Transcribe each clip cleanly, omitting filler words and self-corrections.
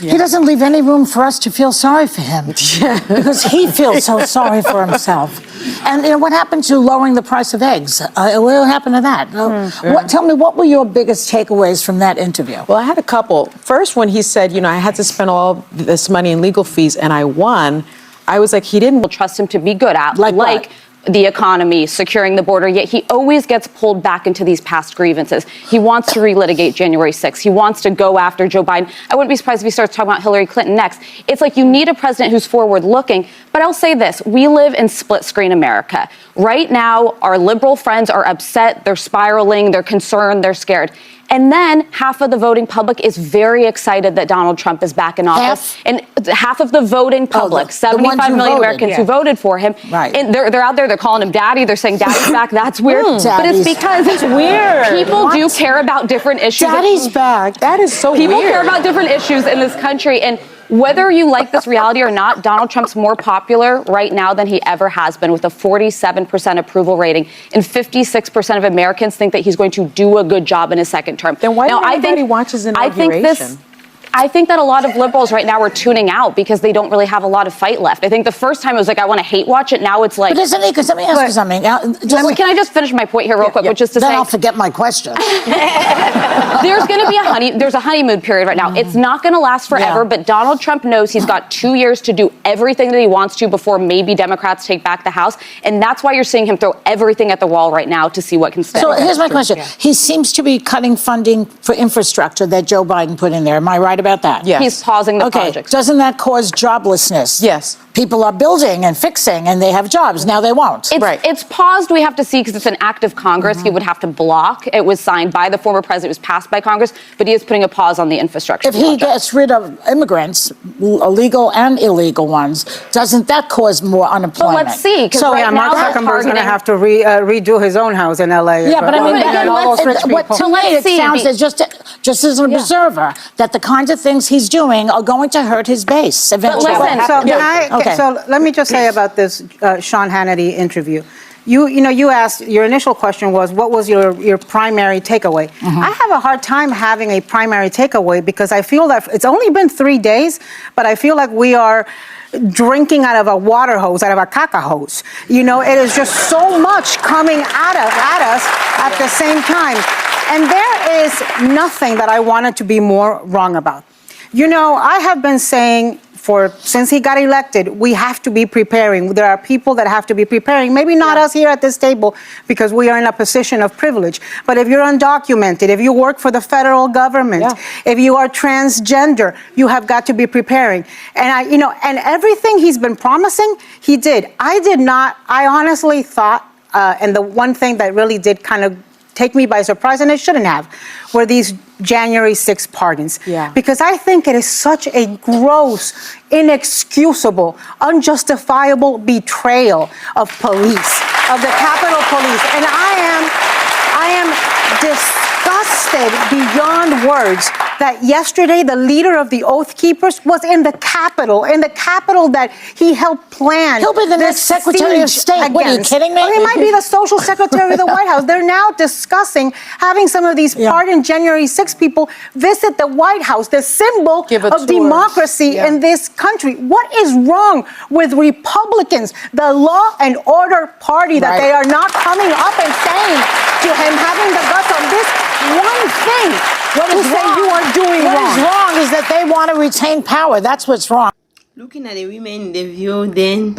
he doesn't leave any room for us to feel sorry for him because he feels so sorry for himself. And you know, what happened to lowering the price of eggs? What happened to that? Tell me, what were your biggest takeaways from that interview? Well, I had a couple. First, when he said, you know, I had to spend all this money in legal fees and I won, I was like, he didn't trust him to be good at, like the economy, securing the border, yet he always gets pulled back into these past grievances. He wants to relitigate January 6th. He wants to go after Joe Biden. I wouldn't be surprised if he starts talking about Hillary Clinton next. It's like you need a president who's forward-looking. But I'll say this, we live in split-screen America. Right now, our liberal friends are upset, they're spiraling, they're concerned, they're scared. And then half of the voting public is very excited that Donald Trump is back in office. And half of the voting public, 75 million Americans who voted for him, and they're out there, they're calling him daddy, they're saying daddy's back, that's weird. But it's because it's weird. People do care about different issues. Daddy's back. That is so People weird. care about different issues in this country. And whether you like this reality or not, Donald Trump's more popular right now than he ever has been, with a 47% approval rating, and 56% of Americans think that he's going to do a good job in his second term. Then why nobody watches inauguration? I think that a lot of liberals right now are tuning out because they don't really have a lot of fight left. I think the first time it was like, I want to hate watch it. Now it's like... But isn't it? Because let me ask you something. Can I just finish my point here real quick, which is to say... Then I'll forget my question. There's going to be there's a honeymoon period right now. It's not going to last forever, but Donald Trump knows he's got 2 years to do everything that he wants to before maybe Democrats take back the House. And that's why you're seeing him throw everything at the wall right now to see what can stick. So here's my question. He seems to be cutting funding for infrastructure that Joe Biden put in there. Am I right about that? Yes. He's pausing the projects. Doesn't that cause joblessness? Yes. People are building and fixing, and they have jobs. Now they won't. It's paused, we have to see, because it's an act of Congress. He would have to block. It was signed by the former president. It was passed by Congress, but he is putting a pause on the infrastructure If he gets rid of immigrants, illegal and illegal ones, doesn't that cause more unemployment? But let's see. So Mark Zuckerberg's going to have to redo his own house in L.A. Yeah, but I mean, what to me it sounds as just as an observer that the kinds of things he's doing are going to hurt his base eventually. But listen, so let me just say about this Sean Hannity interview. You asked, your initial question was, what was your primary takeaway? I have a hard time having a primary takeaway because I feel that it's only been 3 days, but I feel like we are drinking out of a water hose, out of a caca hose. You know, it is just so much coming at us at the same time. And there is nothing that I wanted to be more wrong about. You know, I have been saying since he got elected, we have to be preparing. There are people that have to be preparing. Maybe not us here at this table because we are in a position of privilege. But if you're undocumented, if you work for the federal government, if you are transgender, you have got to be preparing. And and everything he's been promising, he did. I honestly thought, and the one thing that really did kind of take me by surprise, and it shouldn't have, were these January 6th pardons. Because I think it is such a gross, inexcusable, unjustifiable betrayal of police, of the Capitol Police. And I am disgusted beyond words that yesterday the leader of the Oath Keepers was in the Capitol that he helped plan. He'll be the next Secretary of State. What, are you kidding me? Or he might be the Social Secretary of the White House. They're now discussing having some of these pardoned January 6 people visit the White House, the symbol of democracy in this country. What is wrong with Republicans, the law and order party, that they are not coming up and saying to him, having the guts on this one thing? What is wrong? You are doing what wrong. What is wrong is that they want to retain power. That's what's wrong. Looking at the women in the view, then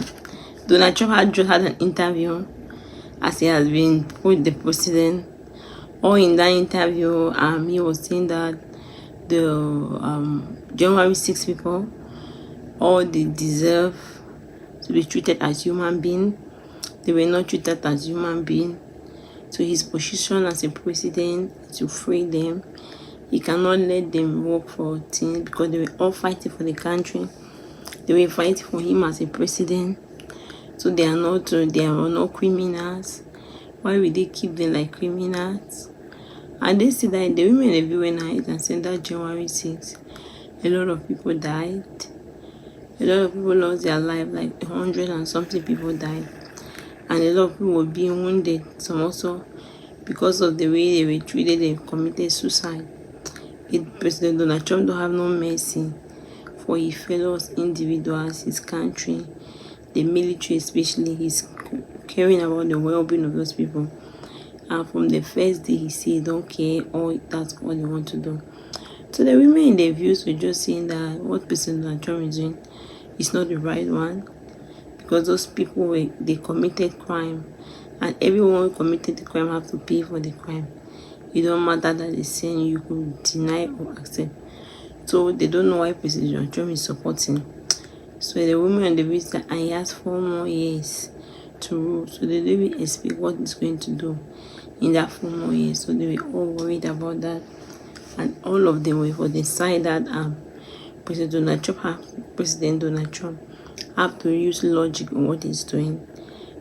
Donald Trump had just had an interview, as he has been with the president. Or in that interview, he was saying that the January 6 people, all they deserve to be treated as human beings. They were not treated as human beings. So his position as a president is to free them. He cannot let them work for things because they were all fighting for the country. They were fighting for him as a president. So they are not criminals. Why would they keep them like criminals? And they say that the women everywhere night and said that January 6, a lot of people died. A lot of people lost their life, like 100 and something people died. And a lot of people were being wounded. Some also, because of the way they were treated, they committed suicide. President Donald Trump don't have no mercy. for his fellow individuals, his country, the military especially. He's caring about the well-being of those people. And from the first day he said he don't care, or that's all they want to do. So the women in the views were just saying that what President Donald Trump is doing is not the right one, because those people they committed crime, and everyone who committed the crime have to pay for the crime. It don't matter that they say you could deny or accept. So they don't know why President Donald Trump is supporting. So the women on the views that he has 4 more years to rule. So they don't even expect what he's going to do in that 4 more years. So they were all worried about that. And all of them were for the side that President Donald Trump have to use logic in what he's doing.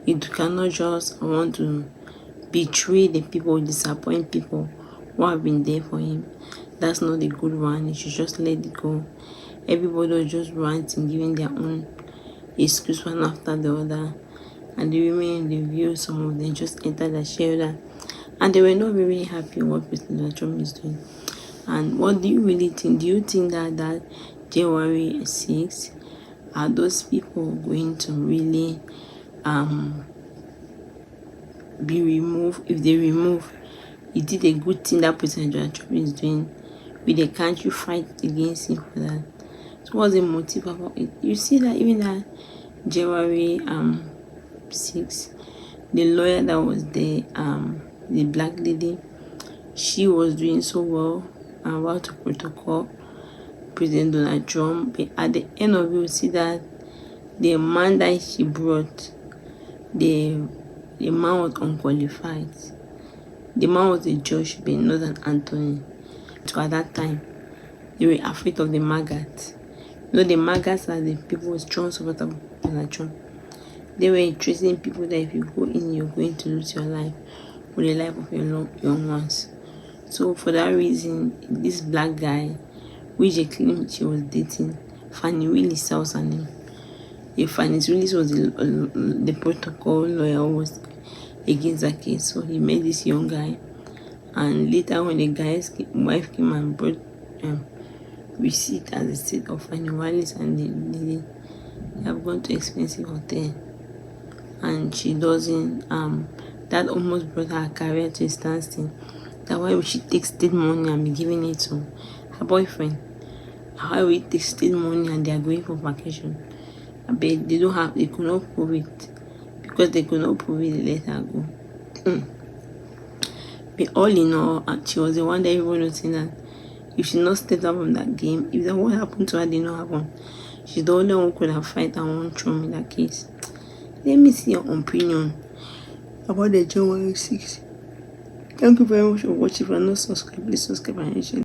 It cannot just want to betray the people, disappoint people who have been there for him. That's not a good one. He should just let it go. Everybody was just ranting, giving their own excuse one after the other. And the women in the view, some of them just entered the shelter. And they were not very happy with what President Trump is doing. And what do you really think? Do you think that January 6th, are those people going to really be removed? If they remove, he did a good thing that President Donald Trump is doing. Will the country fight against him for that? So what's the motive about it? You see that even that January 6th, the lawyer that was there, the black lady, she was doing so well about to protocol President Donald Trump. But at the end of it, you see that the man that she brought, the man was unqualified. The man was a judge, but not an attorney. So at that time, they were afraid of the maggots. You know, the maggots are the people with strong support of Donald Trump. They were tracing people that if you go in, you're going to lose your life or the life of your young ones. So for that reason, this black guy, which they claimed she was dating, Fannie Willis was her name. If Fannie Willis was the protocol lawyer who was against that case, so he met this young guy. And later when the guy's wife came and brought receipt as a state of Fannie Willis, and they have gone to expensive hotel, and she doesn't that almost brought her career to a standstill. That's why she takes state money and be giving it to her boyfriend. How we take state money and they are going for vacation, but they could not prove it. Because they could not prove it, they let her go. But all in all, she was the one that everyone was saying that if she not stepped up from that game, if that what happened to her did not happen, she's the only one who could have fight and won Trump in that case. Let me see your opinion about the January 6th. Thank you very much for watching. If you are not subscribed, please subscribe and share.